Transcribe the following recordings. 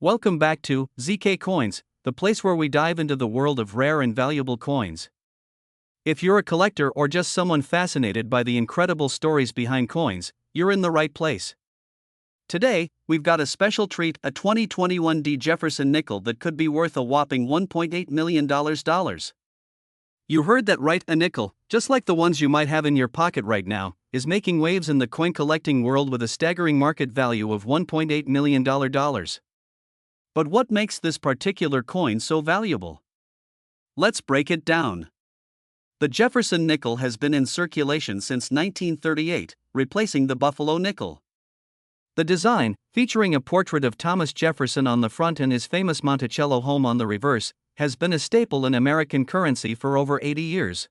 Welcome back to ZK Coins, the place where we dive into the world of rare and valuable coins. If you're a collector or just someone fascinated by the incredible stories behind coins, you're in the right place. Today, we've got a special treat, a 2021 D. Jefferson nickel that could be worth a whopping $1.8 million. You heard that right, a nickel, just like the ones you might have in your pocket right now, is making waves in the coin collecting world with a staggering market value of $1.8 million. But what makes this particular coin so valuable? Let's break it down. The Jefferson nickel has been in circulation since 1938, replacing the Buffalo nickel. The design, featuring a portrait of Thomas Jefferson on the front and his famous Monticello home on the reverse, has been a staple in American currency for over 80 years.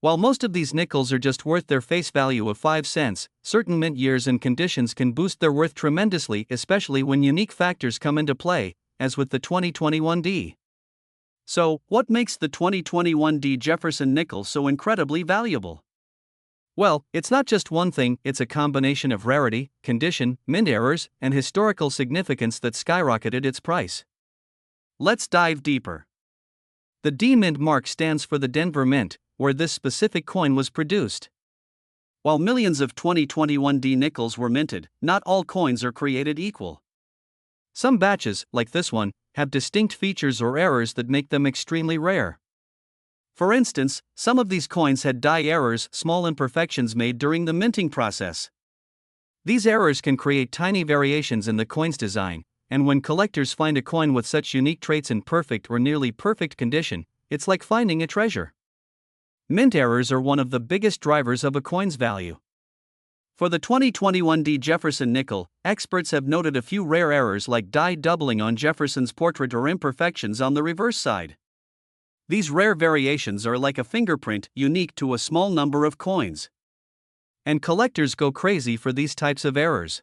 While most of these nickels are just worth their face value of 5 cents, certain mint years and conditions can boost their worth tremendously, especially when unique factors come into play, as with the 2021 D. So, what makes the 2021 D. Jefferson nickel so incredibly valuable? Well, it's not just one thing, it's a combination of rarity, condition, mint errors, and historical significance that skyrocketed its price. Let's dive deeper. The D Mint mark stands for the Denver Mint, where this specific coin was produced. While millions of 2021 D nickels were minted, not all coins are created equal. Some batches, like this one, have distinct features or errors that make them extremely rare. For instance, some of these coins had die errors, small imperfections made during the minting process. These errors can create tiny variations in the coin's design, and when collectors find a coin with such unique traits in perfect or nearly perfect condition, it's like finding a treasure. Mint errors are one of the biggest drivers of a coin's value. For the 2021 D. Jefferson nickel, experts have noted a few rare errors like die doubling on Jefferson's portrait or imperfections on the reverse side. These rare variations are like a fingerprint, unique to a small number of coins. And collectors go crazy for these types of errors.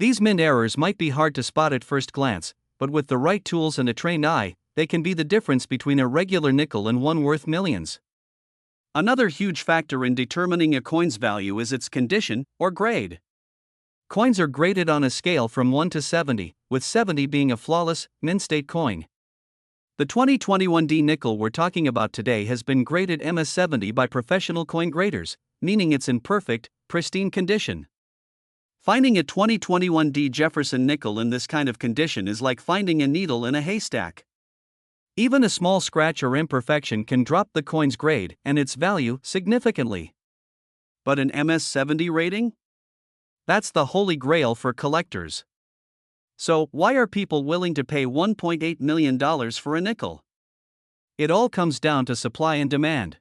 These mint errors might be hard to spot at first glance, but with the right tools and a trained eye, they can be the difference between a regular nickel and one worth millions. Another huge factor in determining a coin's value is its condition, or grade. Coins are graded on a scale from 1 to 70, with 70 being a flawless, mint-state coin. The 2021 D nickel we're talking about today has been graded MS70 by professional coin graders, meaning it's in perfect, pristine condition. Finding a 2021 D Jefferson nickel in this kind of condition is like finding a needle in a haystack. Even a small scratch or imperfection can drop the coin's grade and its value significantly. But an MS70 rating? That's the holy grail for collectors. So, why are people willing to pay $1.8 million for a nickel? It all comes down to supply and demand.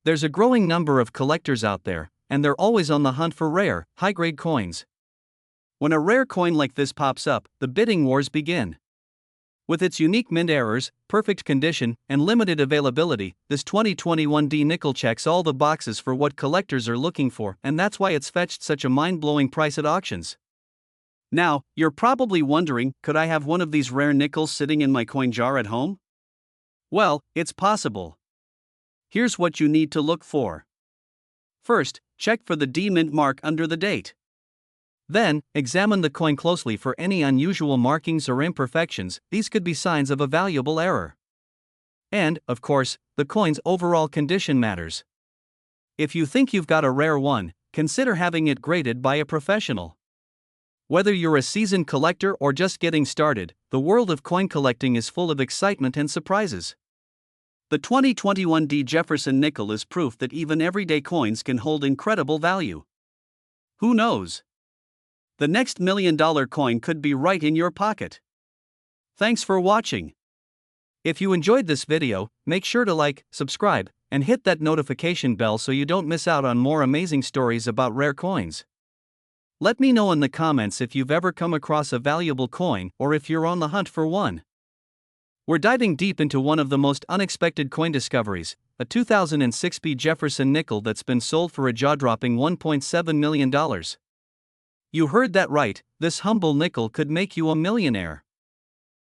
There's a growing number of collectors out there, and they're always on the hunt for rare, high-grade coins. When a rare coin like this pops up, the bidding wars begin. With its unique mint errors, perfect condition, and limited availability, this 2021 D nickel checks all the boxes for what collectors are looking for, and that's why it's fetched such a mind-blowing price at auctions. Now, you're probably wondering, could I have one of these rare nickels sitting in my coin jar at home? Well, it's possible. Here's what you need to look for. First, check for the D Mint mark under the date. Then, examine the coin closely for any unusual markings or imperfections. These could be signs of a valuable error. And, of course, the coin's overall condition matters. If you think you've got a rare one, consider having it graded by a professional. Whether you're a seasoned collector or just getting started, the world of coin collecting is full of excitement and surprises. The 2021 D. Jefferson nickel is proof that even everyday coins can hold incredible value. Who knows? The next $1 million coin could be right in your pocket. Thanks for watching. If you enjoyed this video, make sure to like, subscribe, and hit that notification bell so you don't miss out on more amazing stories about rare coins. Let me know in the comments if you've ever come across a valuable coin or if you're on the hunt for one. We're diving deep into one of the most unexpected coin discoveries, a 2006 B. Jefferson nickel that's been sold for a jaw-dropping $1.7 million. You heard that right, this humble nickel could make you a millionaire.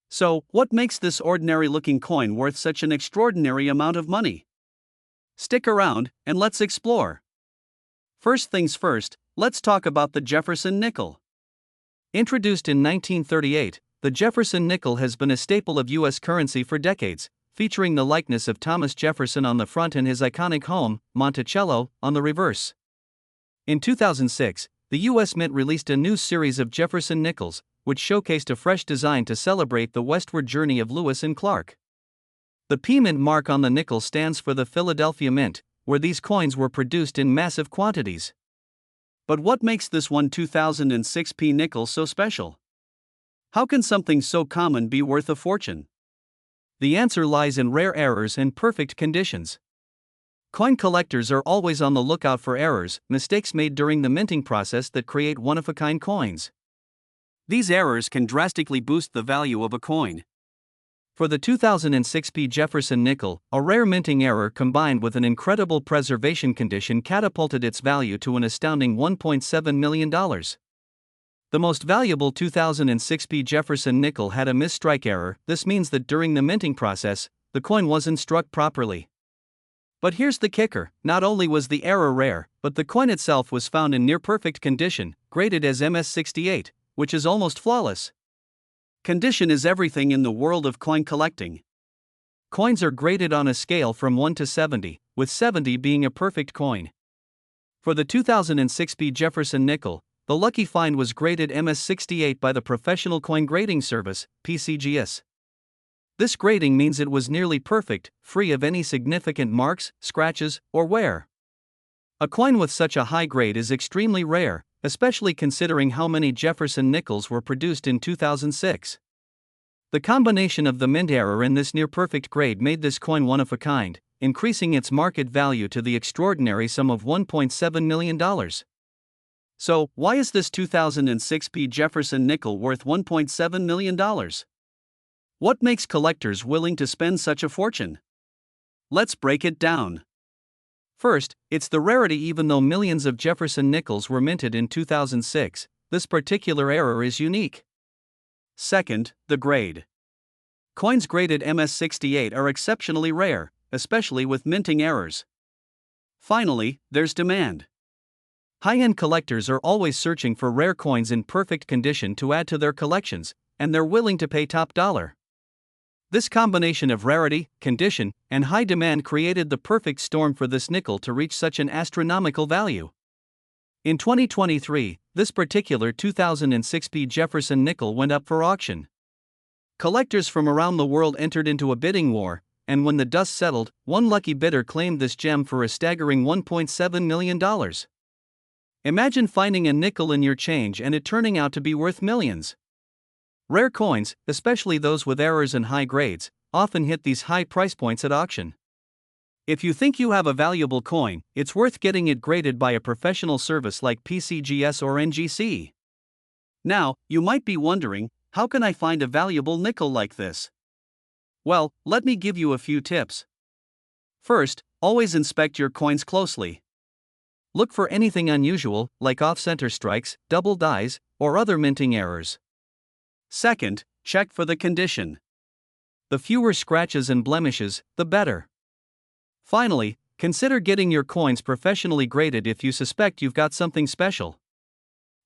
So, what makes this ordinary-looking coin worth such an extraordinary amount of money? Stick around, and let's explore. First things first, let's talk about the Jefferson nickel. Introduced in 1938, The Jefferson nickel has been a staple of U.S. currency for decades, featuring the likeness of Thomas Jefferson on the front and his iconic home, Monticello, on the reverse. In 2006, the U.S. Mint released a new series of Jefferson nickels, which showcased a fresh design to celebrate the westward journey of Lewis and Clark. The P Mint mark on the nickel stands for the Philadelphia Mint, where these coins were produced in massive quantities. But what makes this 2006 P nickel so special? How can something so common be worth a fortune? The answer lies in rare errors and perfect conditions. Coin collectors are always on the lookout for errors, mistakes made during the minting process that create one-of-a-kind coins. These errors can drastically boost the value of a coin. For the 2006 P Jefferson nickel, a rare minting error combined with an incredible preservation condition catapulted its value to an astounding $1.7 million. The most valuable 2006 P Jefferson nickel had a misstrike error. This means that during the minting process, the coin wasn't struck properly. But here's the kicker: not only was the error rare, but the coin itself was found in near-perfect condition, graded as MS68, which is almost flawless. Condition is everything in the world of coin collecting. Coins are graded on a scale from 1 to 70, with 70 being a perfect coin. For the 2006 P Jefferson nickel, the lucky find was graded MS68 by the Professional Coin Grading Service, PCGS. This grading means it was nearly perfect, free of any significant marks, scratches, or wear. A coin with such a high grade is extremely rare, especially considering how many Jefferson nickels were produced in 2006. The combination of the mint error and this near-perfect grade made this coin one of a kind, increasing its market value to the extraordinary sum of $1.7 million. So, why is this 2006 P Jefferson nickel worth $1.7 million? What makes collectors willing to spend such a fortune? Let's break it down. First, it's the rarity. Even though millions of Jefferson nickels were minted in 2006, this particular error is unique. Second, the grade. Coins graded MS68 are exceptionally rare, especially with minting errors. Finally, there's demand. High-end collectors are always searching for rare coins in perfect condition to add to their collections, and they're willing to pay top dollar. This combination of rarity, condition, and high demand created the perfect storm for this nickel to reach such an astronomical value. In 2023, this particular 2006 P Jefferson nickel went up for auction. Collectors from around the world entered into a bidding war, and when the dust settled, one lucky bidder claimed this gem for a staggering $1.7 million. Imagine finding a nickel in your change and it turning out to be worth millions. Rare coins, especially those with errors and high grades, often hit these high price points at auction. If you think you have a valuable coin, it's worth getting it graded by a professional service like PCGS or NGC. Now, you might be wondering, how can I find a valuable nickel like this? Well, let me give you a few tips. First, always inspect your coins closely. Look for anything unusual, like off-center strikes, double dies, or other minting errors. Second, check for the condition. The fewer scratches and blemishes, the better. Finally, consider getting your coins professionally graded if you suspect you've got something special.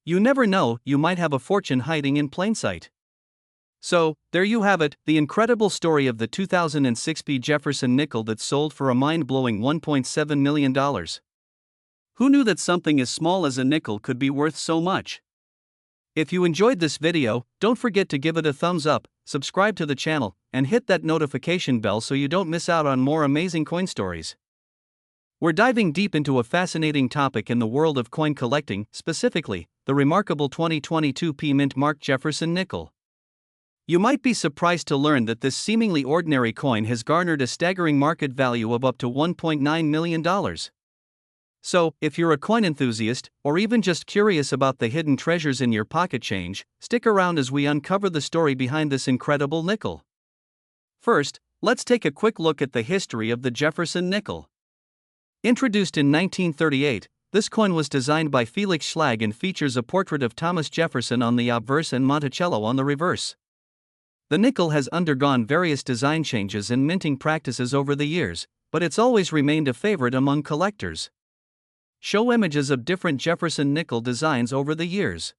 You never know, you might have a fortune hiding in plain sight. So, there you have it, the incredible story of the 2006 P Jefferson nickel that sold for a mind-blowing $1.7 million. Who knew that something as small as a nickel could be worth so much? If you enjoyed this video, don't forget to give it a thumbs up, subscribe to the channel, and hit that notification bell so you don't miss out on more amazing coin stories. We're diving deep into a fascinating topic in the world of coin collecting, specifically, the remarkable 2022 P Mint Mark Jefferson nickel. You might be surprised to learn that this seemingly ordinary coin has garnered a staggering market value of up to $1.9 million. So, if you're a coin enthusiast, or even just curious about the hidden treasures in your pocket change, stick around as we uncover the story behind this incredible nickel. First, let's take a quick look at the history of the Jefferson nickel. Introduced in 1938, this coin was designed by Felix Schlag and features a portrait of Thomas Jefferson on the obverse and Monticello on the reverse. The nickel has undergone various design changes and minting practices over the years, but it's always remained a favorite among collectors. Show images of different Jefferson nickel designs over the years.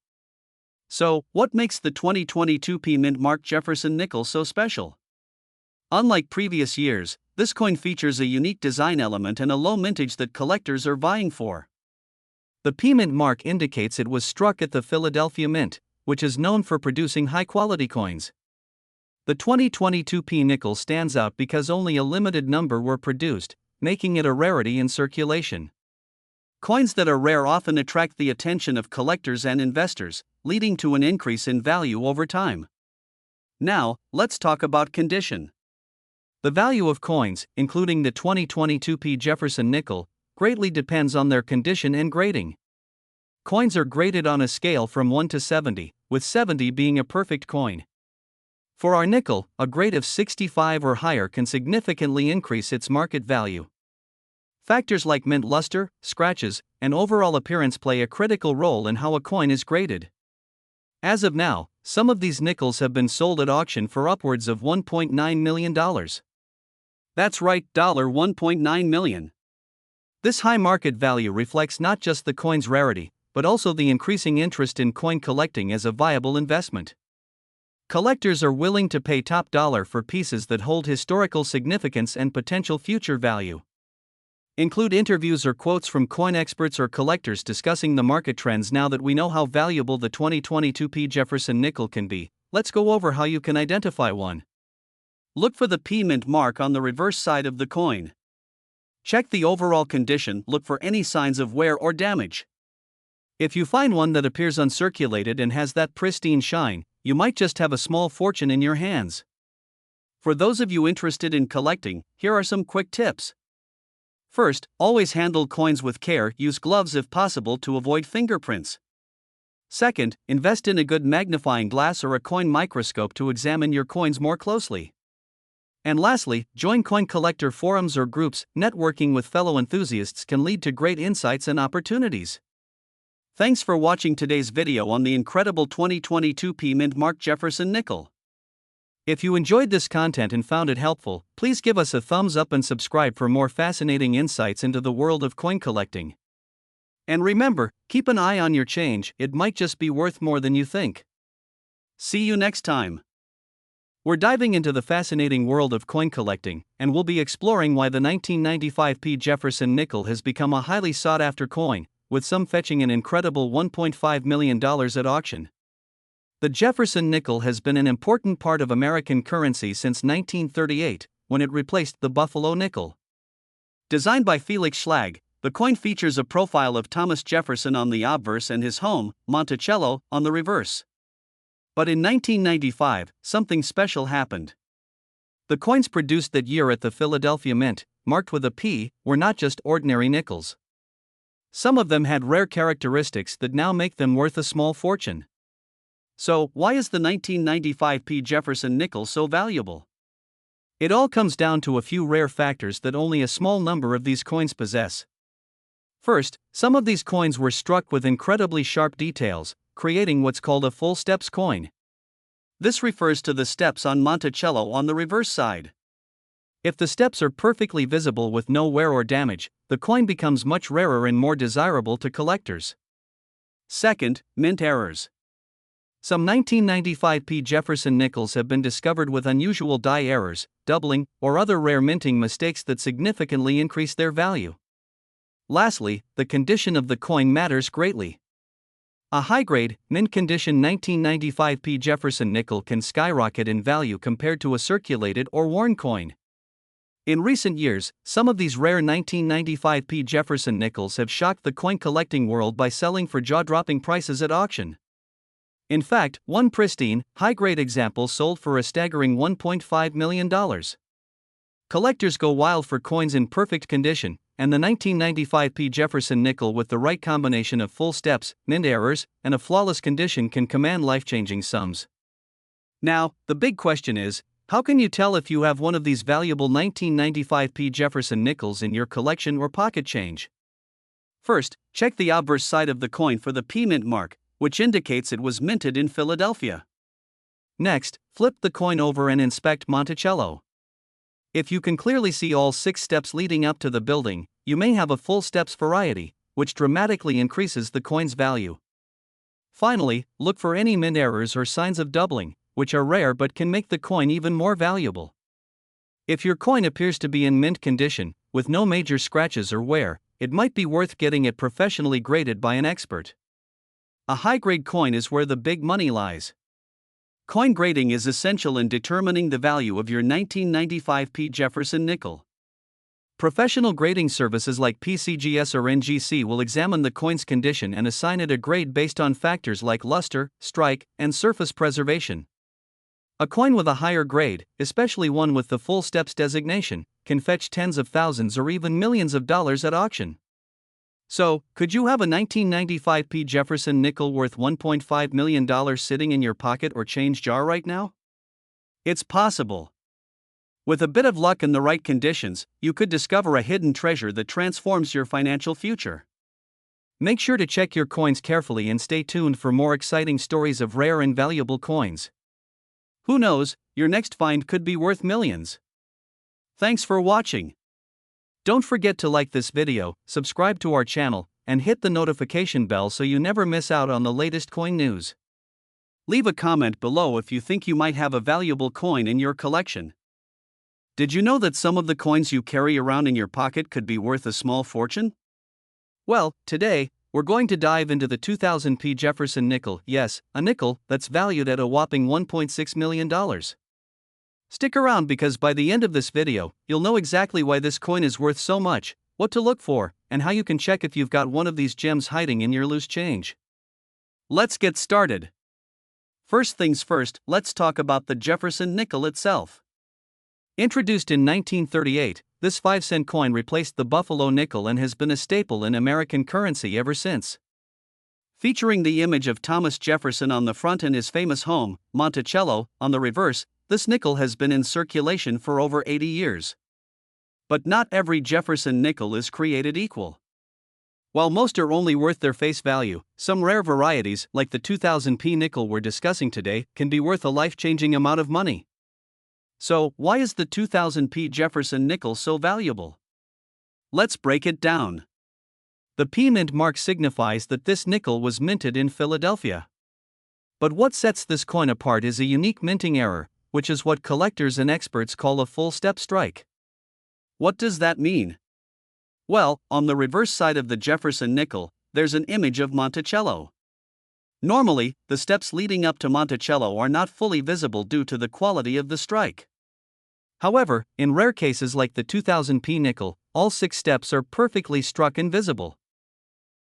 So, what makes the 2022 P Mint Mark Jefferson nickel so special? Unlike previous years, this coin features a unique design element and a low mintage that collectors are vying for. The P Mint mark indicates it was struck at the Philadelphia Mint, which is known for producing high-quality coins. The 2022 P nickel stands out because only a limited number were produced, making it a rarity in circulation. Coins that are rare often attract the attention of collectors and investors, leading to an increase in value over time. Now, let's talk about condition. The value of coins, including the 2022 P Jefferson nickel, greatly depends on their condition and grading. Coins are graded on a scale from 1 to 70, with 70 being a perfect coin. For our nickel, a grade of 65 or higher can significantly increase its market value. Factors like mint luster, scratches, and overall appearance play a critical role in how a coin is graded. As of now, some of these nickels have been sold at auction for upwards of $1.9 million. That's right, $1.9 million. This high market value reflects not just the coin's rarity, but also the increasing interest in coin collecting as a viable investment. Collectors are willing to pay top dollar for pieces that hold historical significance and potential future value. Include interviews or quotes from coin experts or collectors discussing the market trends. Now that we know how valuable the 2022 P Jefferson nickel can be, let's go over how you can identify one. Look for the P Mint mark on the reverse side of the coin. Check the overall condition. Look for any signs of wear or damage. If you find one that appears uncirculated and has that pristine shine, you might just have a small fortune in your hands. For those of you interested in collecting, here are some quick tips. First, always handle coins with care. Use gloves if possible to avoid fingerprints. Second, invest in a good magnifying glass or a coin microscope to examine your coins more closely. And lastly, join coin collector forums or groups. Networking with fellow enthusiasts can lead to great insights and opportunities. Thanks for watching today's video on the incredible 2022 P Mint Mark Jefferson nickel. If you enjoyed this content and found it helpful, please give us a thumbs up and subscribe for more fascinating insights into the world of coin collecting. And remember, keep an eye on your change, it might just be worth more than you think. See you next time. We're diving into the fascinating world of coin collecting, and we'll be exploring why the 1995 P Jefferson nickel has become a highly sought-after coin, with some fetching an incredible $1.5 million at auction. The Jefferson nickel has been an important part of American currency since 1938, when it replaced the Buffalo nickel. Designed by Felix Schlag, the coin features a profile of Thomas Jefferson on the obverse and his home, Monticello, on the reverse. But in 1995, something special happened. The coins produced that year at the Philadelphia Mint, marked with a P, were not just ordinary nickels. Some of them had rare characteristics that now make them worth a small fortune. So, why is the 1995 P Jefferson nickel so valuable? It all comes down to a few rare factors that only a small number of these coins possess. First, some of these coins were struck with incredibly sharp details, creating what's called a full steps coin. This refers to the steps on Monticello on the reverse side. If the steps are perfectly visible with no wear or damage, the coin becomes much rarer and more desirable to collectors. Second, mint errors. Some 1995 P Jefferson nickels have been discovered with unusual die errors, doubling, or other rare minting mistakes that significantly increase their value. Lastly, the condition of the coin matters greatly. A high-grade, mint-condition 1995 P Jefferson nickel can skyrocket in value compared to a circulated or worn coin. In recent years, some of these rare 1995 P Jefferson nickels have shocked the coin collecting world by selling for jaw-dropping prices at auction. In fact, one pristine, high-grade example sold for a staggering $1.5 million. Collectors go wild for coins in perfect condition, and the 1995 P Jefferson nickel with the right combination of full steps, mint errors, and a flawless condition can command life-changing sums. Now, the big question is, how can you tell if you have one of these valuable 1995 P Jefferson nickels in your collection or pocket change? First, check the obverse side of the coin for the P Mint mark, which indicates it was minted in Philadelphia. Next, flip the coin over and inspect Monticello. If you can clearly see all 6 steps leading up to the building, you may have a full steps variety, which dramatically increases the coin's value. Finally, look for any mint errors or signs of doubling, which are rare but can make the coin even more valuable. If your coin appears to be in mint condition, with no major scratches or wear, it might be worth getting it professionally graded by an expert. A high-grade coin is where the big money lies. Coin grading is essential in determining the value of your 1995 P. Jefferson nickel. Professional grading services like PCGS or NGC will examine the coin's condition and assign it a grade based on factors like luster, strike, and surface preservation. A coin with a higher grade, especially one with the full steps designation, can fetch tens of thousands or even millions of dollars at auction. So, could you have a 1995 P. Jefferson nickel worth $1.5 million sitting in your pocket or change jar right now? It's possible. With a bit of luck and the right conditions, you could discover a hidden treasure that transforms your financial future. Make sure to check your coins carefully and stay tuned for more exciting stories of rare and valuable coins. Who knows, your next find could be worth millions. Thanks for watching. Don't forget to like this video, subscribe to our channel, and hit the notification bell so you never miss out on the latest coin news. Leave a comment below if you think you might have a valuable coin in your collection. Did you know that some of the coins you carry around in your pocket could be worth a small fortune? Well, today, we're going to dive into the 2000 P. Jefferson nickel, yes, a nickel that's valued at a whopping $1.6 million. Stick around because by the end of this video, you'll know exactly why this coin is worth so much, what to look for, and how you can check if you've got one of these gems hiding in your loose change. Let's get started. First things first, let's talk about the Jefferson nickel itself. Introduced in 1938, this 5-cent coin replaced the Buffalo nickel and has been a staple in American currency ever since. Featuring the image of Thomas Jefferson on the front and his famous home, Monticello, on the reverse, this nickel has been in circulation for over 80 years. But not every Jefferson nickel is created equal. While most are only worth their face value, some rare varieties, like the 2000 P nickel we're discussing today, can be worth a life-changing amount of money. So, why is the 2000 P. Jefferson nickel so valuable? Let's break it down. The P mint mark signifies that this nickel was minted in Philadelphia. But what sets this coin apart is a unique minting error, which is what collectors and experts call a full step strike. What does that mean? Well, on the reverse side of the Jefferson nickel, there's an image of Monticello. Normally, the steps leading up to Monticello are not fully visible due to the quality of the strike. However, in rare cases like the 2000 P nickel, all 6 steps are perfectly struck and visible.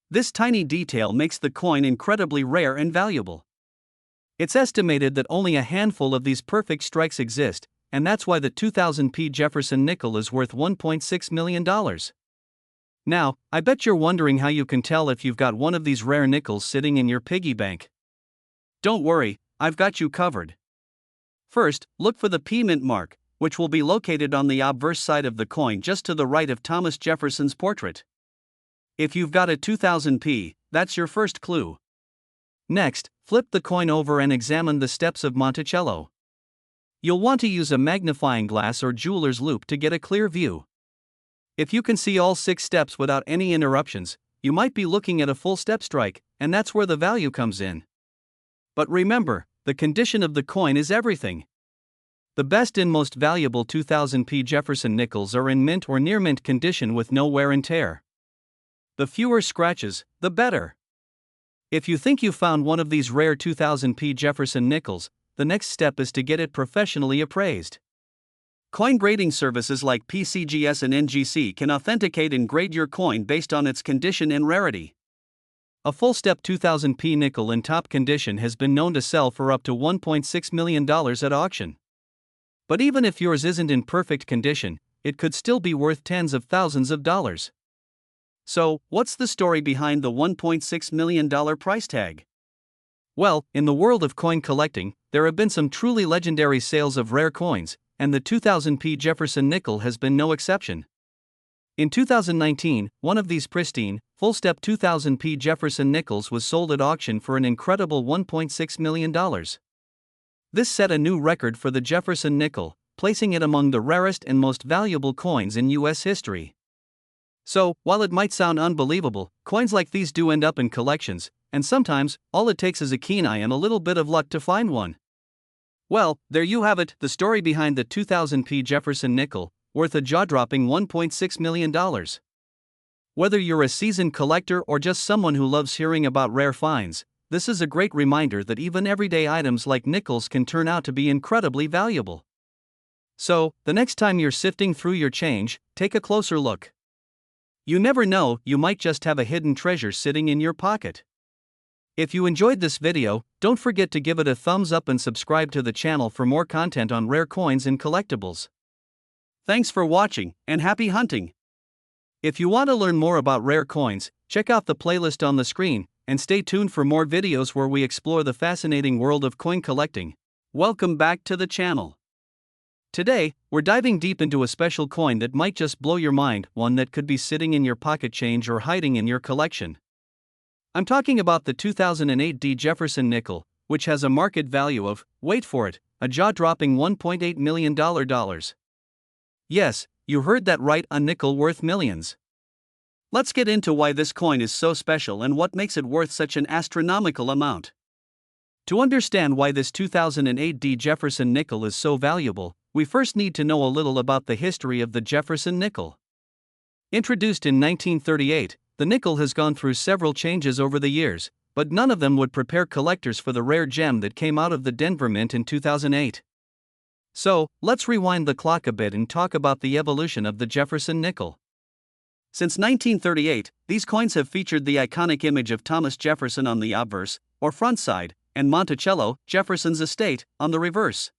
This tiny detail makes the coin incredibly rare and valuable. It's estimated that only a handful of these perfect strikes exist, and that's why the 2000 P Jefferson nickel is worth $1.6 million. Now, I bet you're wondering how you can tell if you've got one of these rare nickels sitting in your piggy bank. Don't worry, I've got you covered. First, look for the P mint mark, which will be located on the obverse side of the coin just to the right of Thomas Jefferson's portrait. If you've got a 2000 P, that's your first clue. Next, flip the coin over and examine the steps of Monticello. You'll want to use a magnifying glass or jeweler's loupe to get a clear view. If you can see all 6 steps without any interruptions, you might be looking at a full step strike, and that's where the value comes in. But remember, the condition of the coin is everything. The best and most valuable 2000 P Jefferson nickels are in mint or near mint condition with no wear and tear. The fewer scratches, the better. If you think you found one of these rare 2000 P Jefferson nickels, the next step is to get it professionally appraised. Coin grading services like PCGS and NGC can authenticate and grade your coin based on its condition and rarity. A full-step 2000 P nickel in top condition has been known to sell for up to $1.6 million at auction. But even if yours isn't in perfect condition, it could still be worth tens of thousands of dollars. So, what's the story behind the $1.6 million price tag? Well, in the world of coin collecting, there have been some truly legendary sales of rare coins, and the 2000 P Jefferson nickel has been no exception. In 2019, one of these pristine, full-step 2000 P Jefferson nickels was sold at auction for an incredible $1.6 million. This set a new record for the Jefferson nickel, placing it among the rarest and most valuable coins in U.S. history. So, while it might sound unbelievable, coins like these do end up in collections, and sometimes, all it takes is a keen eye and a little bit of luck to find one. Well, there you have it, the story behind the 2000p Jefferson nickel, worth a jaw-dropping $1.6 million. Whether you're a seasoned collector or just someone who loves hearing about rare finds, this is a great reminder that even everyday items like nickels can turn out to be incredibly valuable. So, the next time you're sifting through your change, take a closer look. You never know, you might just have a hidden treasure sitting in your pocket. If you enjoyed this video, don't forget to give it a thumbs up and subscribe to the channel for more content on rare coins and collectibles. Thanks for watching, and happy hunting! If you want to learn more about rare coins, check out the playlist on the screen, and stay tuned for more videos where we explore the fascinating world of coin collecting. Welcome back to the channel. Today, we're diving deep into a special coin that might just blow your mind, one that could be sitting in your pocket change or hiding in your collection. I'm talking about the 2008 Jefferson nickel, which has a market value of, wait for it, a jaw-dropping $1.8 million. Yes, you heard that right, a nickel worth millions. Let's get into why this coin is so special and what makes it worth such an astronomical amount. To understand why this 2008 Jefferson nickel is so valuable, we first need to know a little about the history of the Jefferson nickel. Introduced in 1938, the nickel has gone through several changes over the years, but none of them would prepare collectors for the rare gem that came out of the Denver Mint in 2008. So, let's rewind the clock a bit and talk about the evolution of the Jefferson nickel. Since 1938, these coins have featured the iconic image of Thomas Jefferson on the obverse, or front side, and Monticello, Jefferson's estate, on the reverse.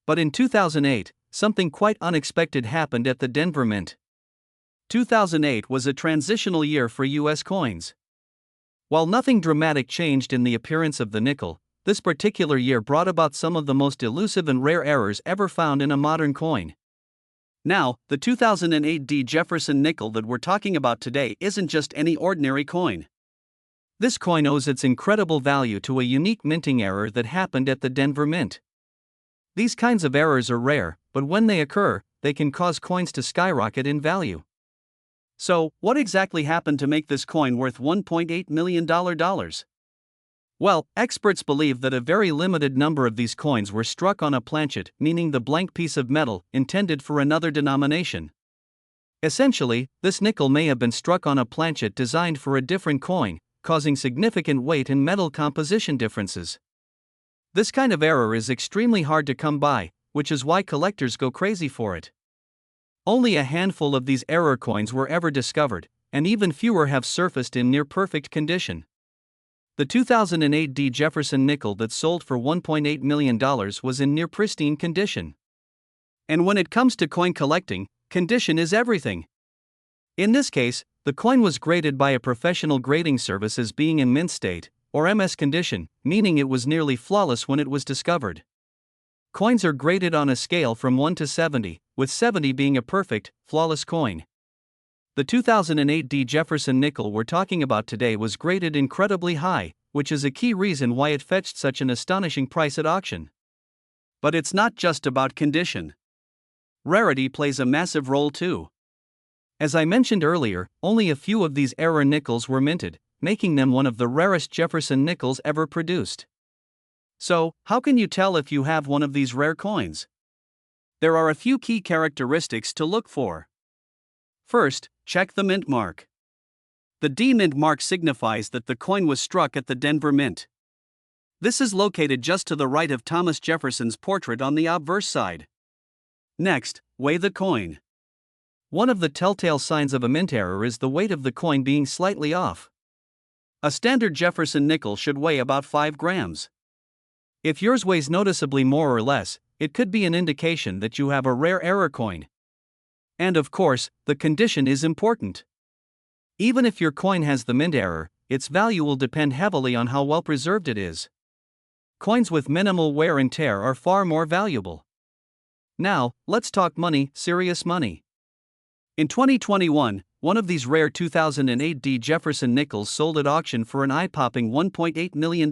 But in 2008, something quite unexpected happened at the Denver Mint. 2008 was a transitional year for U.S. coins. While nothing dramatic changed in the appearance of the nickel, this particular year brought about some of the most elusive and rare errors ever found in a modern coin. Now, the 2008 Jefferson nickel that we're talking about today isn't just any ordinary coin. This coin owes its incredible value to a unique minting error that happened at the Denver Mint. These kinds of errors are rare, but when they occur, they can cause coins to skyrocket in value. So, what exactly happened to make this coin worth $1.8 million? Well, experts believe that a very limited number of these coins were struck on a planchet, meaning the blank piece of metal intended for another denomination. Essentially, this nickel may have been struck on a planchet designed for a different coin, causing significant weight and metal composition differences. This kind of error is extremely hard to come by, which is why collectors go crazy for it. Only a handful of these error coins were ever discovered, and even fewer have surfaced in near-perfect condition. The 2008 Jefferson nickel that sold for $1.8 million was in near-pristine condition. And when it comes to coin collecting, condition is everything. In this case, the coin was graded by a professional grading service as being in mint state, or MS condition, meaning it was nearly flawless when it was discovered. Coins are graded on a scale from 1 to 70, with 70 being a perfect, flawless coin. The 2008 Jefferson nickel we're talking about today was graded incredibly high, which is a key reason why it fetched such an astonishing price at auction. But it's not just about condition. Rarity plays a massive role too. As I mentioned earlier, only a few of these error nickels were minted, making them one of the rarest Jefferson nickels ever produced. So, how can you tell if you have one of these rare coins? There are a few key characteristics to look for. First, check the mint mark. The D mint mark signifies that the coin was struck at the Denver Mint. This is located just to the right of Thomas Jefferson's portrait on the obverse side. Next, weigh the coin. One of the telltale signs of a mint error is the weight of the coin being slightly off. A standard Jefferson nickel should weigh about 5 grams. If yours weighs noticeably more or less, it could be an indication that you have a rare error coin. And of course, the condition is important. Even if your coin has the mint error, its value will depend heavily on how well preserved it is. Coins with minimal wear and tear are far more valuable. Now, let's talk money, serious money. In 2021, one of these rare 2008 Jefferson nickels sold at auction for an eye-popping $1.8 million.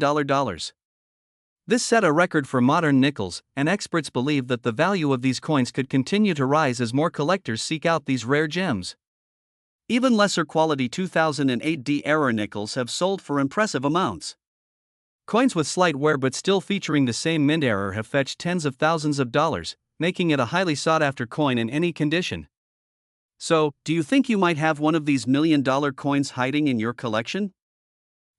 This set a record for modern nickels, and experts believe that the value of these coins could continue to rise as more collectors seek out these rare gems. Even lesser quality 2008 era nickels have sold for impressive amounts. Coins with slight wear but still featuring the same mint error have fetched tens of thousands of dollars, making it a highly sought-after coin in any condition. So, do you think you might have one of these million-dollar coins hiding in your collection?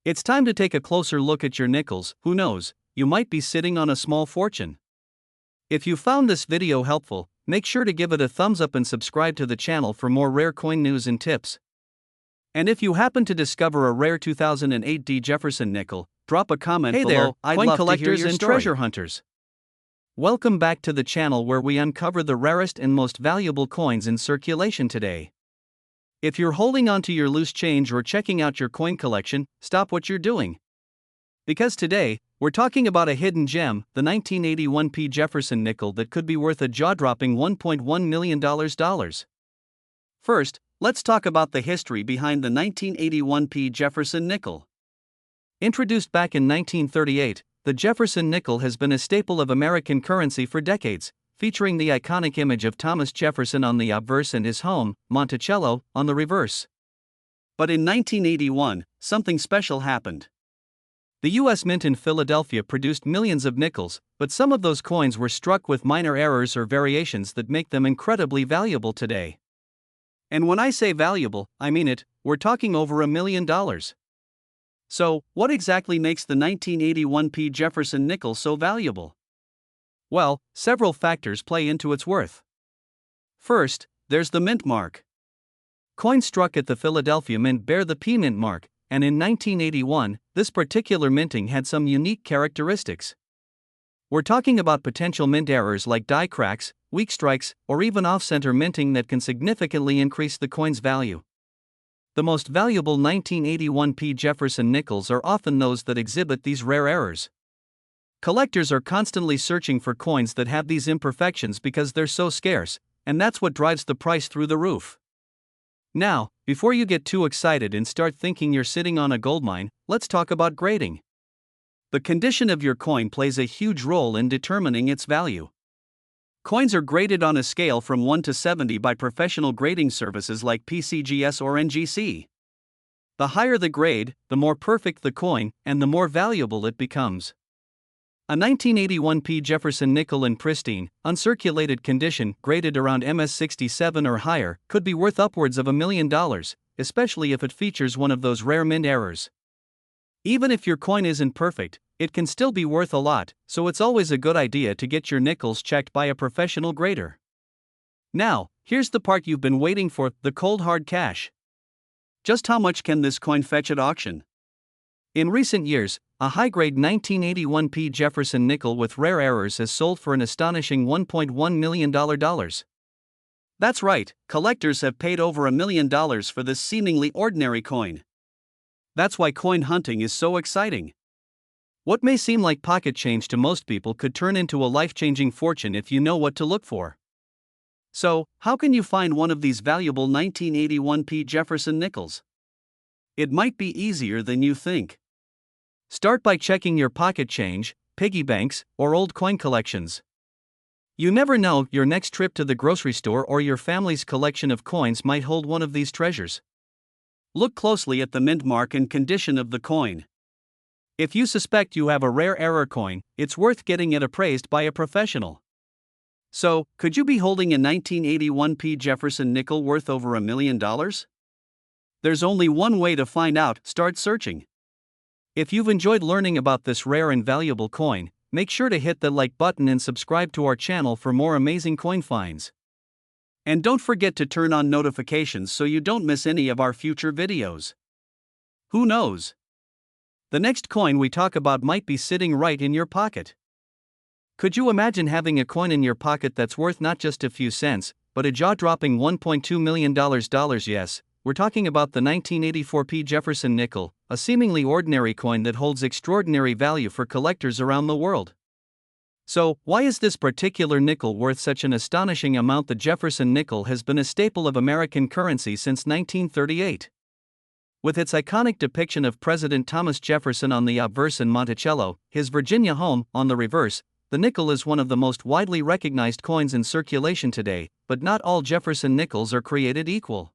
It's time to take a closer look at your nickels. Who knows, you might be sitting on a small fortune. If you found this video helpful, make sure to give it a thumbs up and subscribe to the channel for more rare coin news and tips. And if you happen to discover a rare 2008 Jefferson nickel, drop a comment below. There, I'd coin love collectors to hear your and story. treasure hunters. Welcome back to the channel where we uncover the rarest and most valuable coins in circulation today. If you're holding onto your loose change or checking out your coin collection, stop what you're doing. Because today, we're talking about a hidden gem, the 1981 Jefferson nickel that could be worth a jaw-dropping $1.1 million. First, let's talk about the history behind the 1981 Jefferson nickel. Introduced back in 1938, the Jefferson nickel has been a staple of American currency for decades, featuring the iconic image of Thomas Jefferson on the obverse and his home, Monticello, on the reverse. But in 1981, something special happened. The U.S. Mint in Philadelphia produced millions of nickels, but some of those coins were struck with minor errors or variations that make them incredibly valuable today. And when I say valuable, I mean it, we're talking over $1 million. So, what exactly makes the 1981 Jefferson nickel so valuable? Well, several factors play into its worth. First, there's the mint mark. Coins struck at the Philadelphia Mint bear the P Mint mark, and in 1981, this particular minting had some unique characteristics. We're talking about potential mint errors like die cracks, weak strikes, or even off-center minting that can significantly increase the coin's value. The most valuable 1981 Jefferson nickels are often those that exhibit these rare errors. Collectors are constantly searching for coins that have these imperfections because they're so scarce, and that's what drives the price through the roof. Now, before you get too excited and start thinking you're sitting on a goldmine, let's talk about grading. The condition of your coin plays a huge role in determining its value. Coins are graded on a scale from 1 to 70 by professional grading services like PCGS or NGC. The higher the grade, the more perfect the coin, and the more valuable it becomes. A 1981 Jefferson nickel in pristine, uncirculated condition, graded around MS67 or higher, could be worth upwards of $1 million, especially if it features one of those rare mint errors. Even if your coin isn't perfect, it can still be worth a lot, so it's always a good idea to get your nickels checked by a professional grader. Now, here's the part you've been waiting for, the cold hard cash. Just how much can this coin fetch at auction? In recent years, a high-grade 1981 Jefferson nickel with rare errors has sold for an astonishing $1.1 million. That's right, collectors have paid over $1 million for this seemingly ordinary coin. That's why coin hunting is so exciting. What may seem like pocket change to most people could turn into a life-changing fortune if you know what to look for. So, how can you find one of these valuable 1981 Jefferson nickels? It might be easier than you think. Start by checking your pocket change, piggy banks, or old coin collections. You never know, your next trip to the grocery store or your family's collection of coins might hold one of these treasures. Look closely at the mint mark and condition of the coin. If you suspect you have a rare error coin, it's worth getting it appraised by a professional. So, could you be holding a 1981 Jefferson nickel worth over $1 million? There's only one way to find out: start searching. If you've enjoyed learning about this rare and valuable coin, make sure to hit the like button and subscribe to our channel for more amazing coin finds. And don't forget to turn on notifications so you don't miss any of our future videos. Who knows? The next coin we talk about might be sitting right in your pocket. Could you imagine having a coin in your pocket that's worth not just a few cents, but a jaw-dropping $1.2 million? Yes, we're talking about the 1984 Jefferson nickel, a seemingly ordinary coin that holds extraordinary value for collectors around the world. So, why is this particular nickel worth such an astonishing amount? The Jefferson nickel has been a staple of American currency since 1938. With its iconic depiction of President Thomas Jefferson on the obverse and Monticello, his Virginia home, on the reverse, the nickel is one of the most widely recognized coins in circulation today, but not all Jefferson nickels are created equal.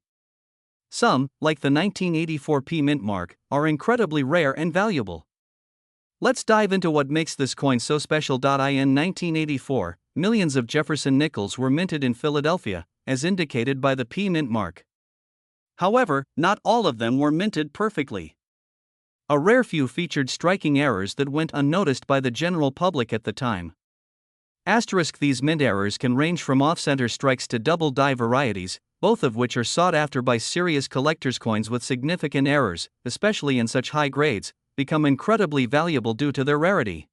Some, like the 1984p mint mark, are incredibly rare and valuable. Let's dive into what makes this coin so special. In 1984, millions of Jefferson nickels were minted in Philadelphia, as indicated by the P mint mark. However, not all of them were minted perfectly. A rare few featured striking errors that went unnoticed by the general public at the time. These mint errors can range from off-center strikes to double die varieties, both of which are sought after by serious collectors. Coins with significant errors, especially in such high grades, become incredibly valuable due to their rarity.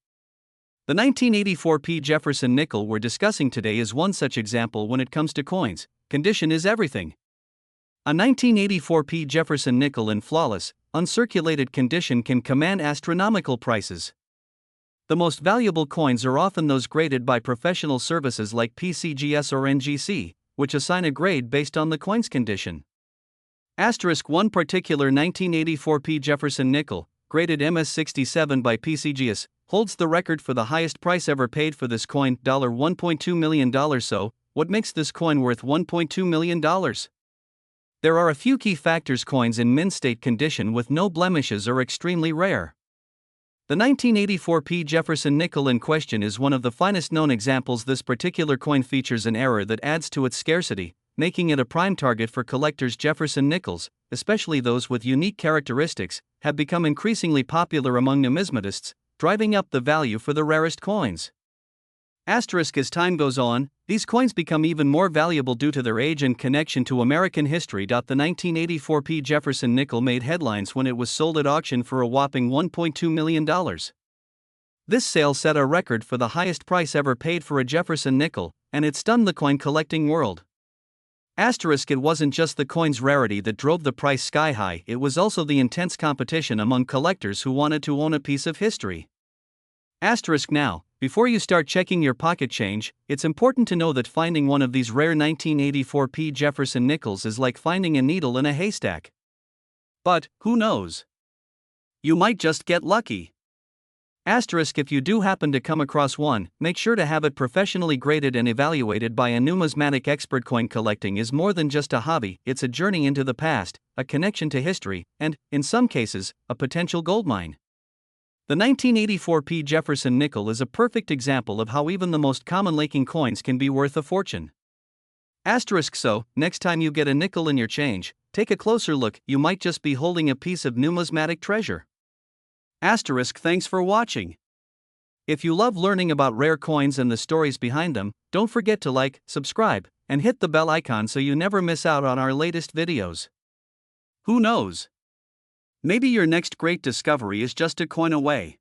The 1984p Jefferson nickel we're discussing today is one such example. When it comes to coins, condition is everything. A 1984p Jefferson nickel in flawless, uncirculated condition can command astronomical prices. The most valuable coins are often those graded by professional services like PCGS or NGC, which assign a grade based on the coin's condition. One particular 1984p Jefferson nickel, graded MS67 by PCGS, holds the record for the highest price ever paid for this coin, $1.2 million. So, what makes this coin worth $1.2 million? There are a few key factors. Coins in mint state condition with no blemishes are extremely rare. The 1984p Jefferson nickel in question is one of the finest known examples. This particular coin features an error that adds to its scarcity, making it a prime target for collectors. Jefferson nickels, especially those with unique characteristics, have become increasingly popular among numismatists, driving up the value for the rarest coins. As time goes on, these coins become even more valuable due to their age and connection to American history. The 1984p Jefferson nickel made headlines when it was sold at auction for a whopping $1.2 million. This sale set a record for the highest price ever paid for a Jefferson nickel, and it stunned the coin collecting world. It wasn't just the coin's rarity that drove the price sky high, it was also the intense competition among collectors who wanted to own a piece of history. Now, before you start checking your pocket change, it's important to know that finding one of these rare 1984p Jefferson nickels is like finding a needle in a haystack. But, who knows? You might just get lucky. If you do happen to come across one, make sure to have it professionally graded and evaluated by a numismatic expert. Coin collecting is more than just a hobby, it's a journey into the past, a connection to history, and, in some cases, a potential goldmine. The 1984p Jefferson nickel is a perfect example of how even the most common-looking coins can be worth a fortune. So, next time you get a nickel in your change, take a closer look, you might just be holding a piece of numismatic treasure. Thanks for watching. If you love learning about rare coins and the stories behind them, don't forget to like, subscribe, and hit the bell icon so you never miss out on our latest videos. Who knows? Maybe your next great discovery is just a coin away.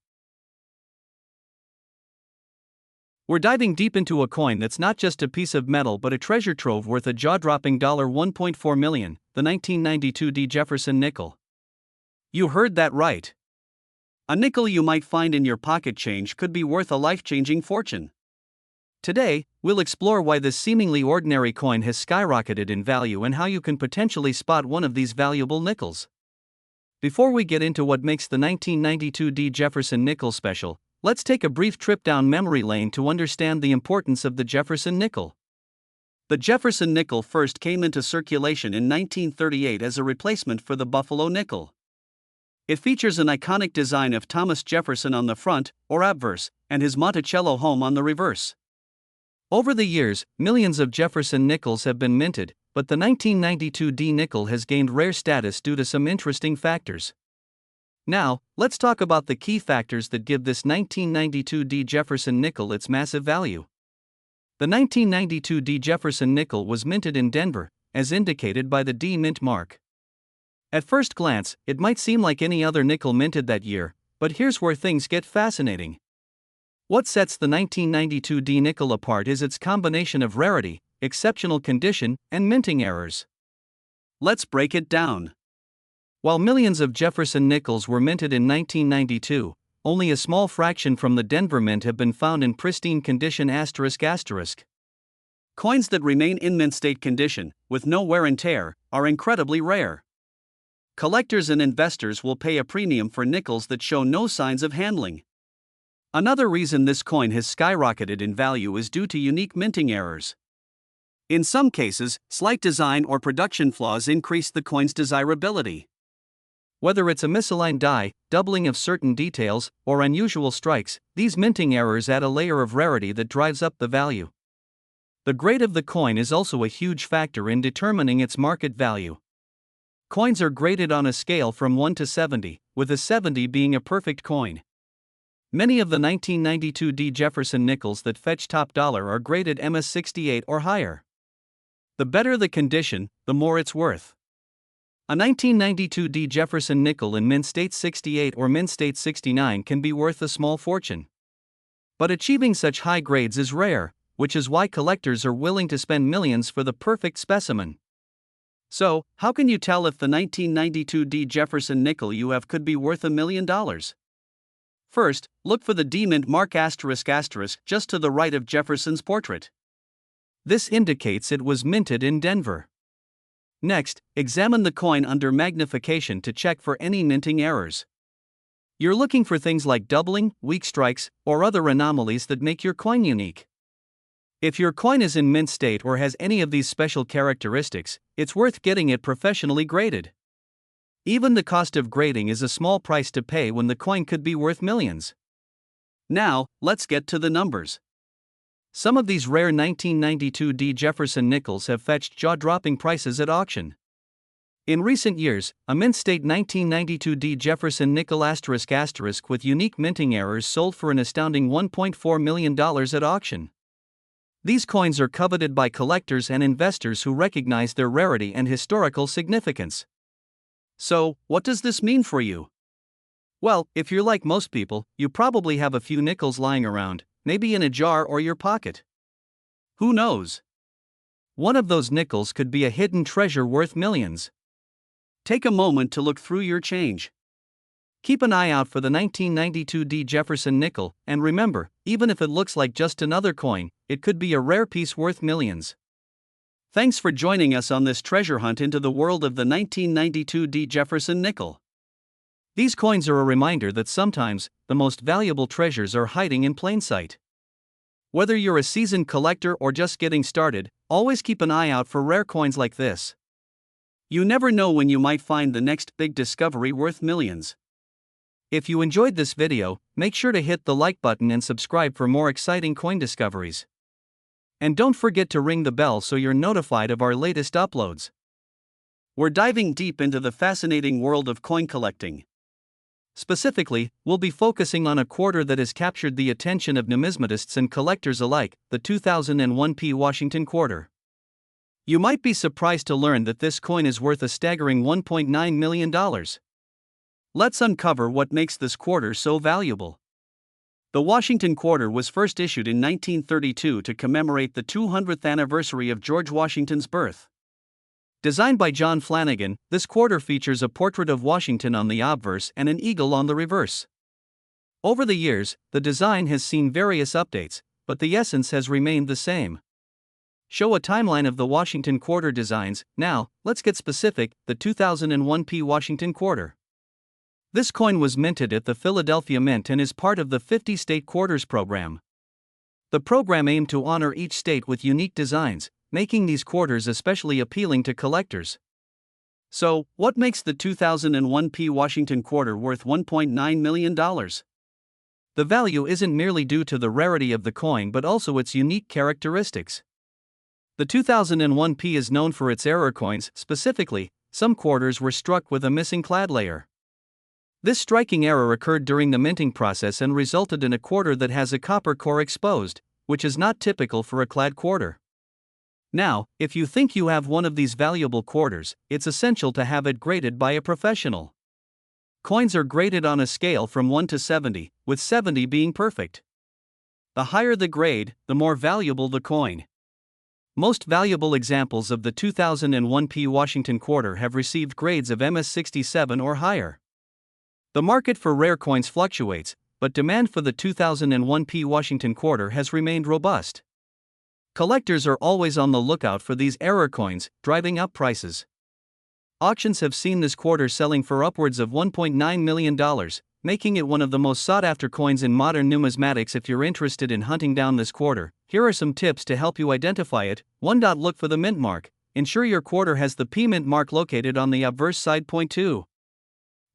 We're diving deep into a coin that's not just a piece of metal but a treasure trove worth a jaw-dropping $1.4 million, the 1992 D. Jefferson nickel. You heard that right. A nickel you might find in your pocket change could be worth a life-changing fortune. Today, we'll explore why this seemingly ordinary coin has skyrocketed in value and how you can potentially spot one of these valuable nickels. Before we get into what makes the 1992 D. Jefferson nickel special, let's take a brief trip down memory lane to understand the importance of the Jefferson nickel. The Jefferson nickel first came into circulation in 1938 as a replacement for the Buffalo nickel. It features an iconic design of Thomas Jefferson on the front, or obverse, and his Monticello home on the reverse. Over the years, millions of Jefferson nickels have been minted, but the 1992 D nickel has gained rare status due to some interesting factors. Now, let's talk about the key factors that give this 1992 D Jefferson nickel its massive value. The 1992 D Jefferson nickel was minted in Denver, as indicated by the D mint mark. At first glance, it might seem like any other nickel minted that year, but here's where things get fascinating. What sets the 1992 D nickel apart is its combination of rarity, exceptional condition, and minting errors. Let's break it down. While millions of Jefferson nickels were minted in 1992, only a small fraction from the Denver mint have been found in pristine condition. Coins that remain in mint state condition, with no wear and tear, are incredibly rare. Collectors and investors will pay a premium for nickels that show no signs of handling. Another reason this coin has skyrocketed in value is due to unique minting errors. In some cases, slight design or production flaws increase the coin's desirability. Whether it's a misaligned die, doubling of certain details, or unusual strikes, these minting errors add a layer of rarity that drives up the value. The grade of the coin is also a huge factor in determining its market value. Coins are graded on a scale from 1 to 70, with a 70 being a perfect coin. Many of the 1992 D. Jefferson nickels that fetch top dollar are graded MS68 or higher. The better the condition, the more it's worth. A 1992 D. Jefferson nickel in mint state 68 or mint state 69 can be worth a small fortune. But achieving such high grades is rare, which is why collectors are willing to spend millions for the perfect specimen. So, how can you tell if the 1992 D. Jefferson nickel you have could be worth $1 million? First, look for the D mint mark *** just to the right of Jefferson's portrait. This indicates it was minted in Denver. Next, examine the coin under magnification to check for any minting errors. You're looking for things like doubling, weak strikes, or other anomalies that make your coin unique. If your coin is in mint state or has any of these special characteristics, it's worth getting it professionally graded. Even the cost of grading is a small price to pay when the coin could be worth millions. Now, let's get to the numbers. Some of these rare 1992 D. Jefferson nickels have fetched jaw-dropping prices at auction. In recent years, a mint state 1992 D. Jefferson nickel ** with unique minting errors sold for an astounding $1.4 million at auction. These coins are coveted by collectors and investors who recognize their rarity and historical significance. So, what does this mean for you? Well, if you're like most people, you probably have a few nickels lying around, maybe in a jar or your pocket. Who knows? One of those nickels could be a hidden treasure worth millions. Take a moment to look through your change. Keep an eye out for the 1992 D. Jefferson nickel, and remember, even if it looks like just another coin, it could be a rare piece worth millions. Thanks for joining us on this treasure hunt into the world of the 1992 D. Jefferson nickel. These coins are a reminder that sometimes, the most valuable treasures are hiding in plain sight. Whether you're a seasoned collector or just getting started, always keep an eye out for rare coins like this. You never know when you might find the next big discovery worth millions. If you enjoyed this video, make sure to hit the like button and subscribe for more exciting coin discoveries. And don't forget to ring the bell so you're notified of our latest uploads. We're diving deep into the fascinating world of coin collecting. Specifically, we'll be focusing on a quarter that has captured the attention of numismatists and collectors alike, the 2001 P. Washington quarter. You might be surprised to learn that this coin is worth a staggering $1.9 million. Let's uncover what makes this quarter so valuable. The Washington quarter was first issued in 1932 to commemorate the 200th anniversary of George Washington's birth. Designed by John Flanagan, this quarter features a portrait of Washington on the obverse and an eagle on the reverse. Over the years, the design has seen various updates, but the essence has remained the same. Show a timeline of the Washington quarter designs. Now, let's get specific, the 2001 P. Washington quarter. This coin was minted at the Philadelphia Mint and is part of the 50-state quarters program. The program aimed to honor each state with unique designs, making these quarters especially appealing to collectors. So, what makes the 2001 P. Washington quarter worth $1.9 million? The value isn't merely due to the rarity of the coin but also its unique characteristics. The 2001 P is known for its error coins. Specifically, some quarters were struck with a missing clad layer. This striking error occurred during the minting process and resulted in a quarter that has a copper core exposed, which is not typical for a clad quarter. Now, if you think you have one of these valuable quarters, it's essential to have it graded by a professional. Coins are graded on a scale from 1 to 70, with 70 being perfect. The higher the grade, the more valuable the coin. Most valuable examples of the 2001 P. Washington quarter have received grades of MS67 or higher. The market for rare coins fluctuates, but demand for the 2001 P. Washington quarter has remained robust. Collectors are always on the lookout for these error coins, driving up prices. Auctions have seen this quarter selling for upwards of $1.9 million, making it one of the most sought-after coins in modern numismatics. If you're interested in hunting down this quarter, here are some tips to help you identify it. 1. Look for the mint mark. Ensure your quarter has the P mint mark located on the obverse side. 2.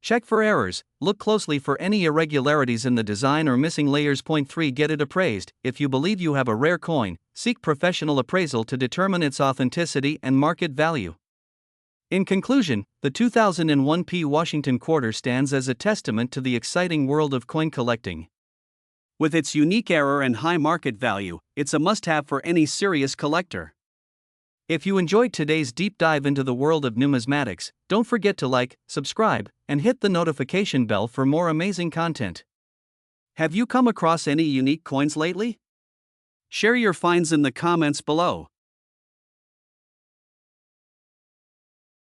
Check for errors. Look closely for any irregularities in the design or missing layers. 3. Get it appraised. If you believe you have a rare coin, seek professional appraisal to determine its authenticity and market value. In conclusion, the 2001 P. Washington quarter stands as a testament to the exciting world of coin collecting. With its unique error and high market value, it's a must-have for any serious collector. If you enjoyed today's deep dive into the world of numismatics, don't forget to like, subscribe, and hit the notification bell for more amazing content. Have you come across any unique coins lately? Share your finds in the comments below.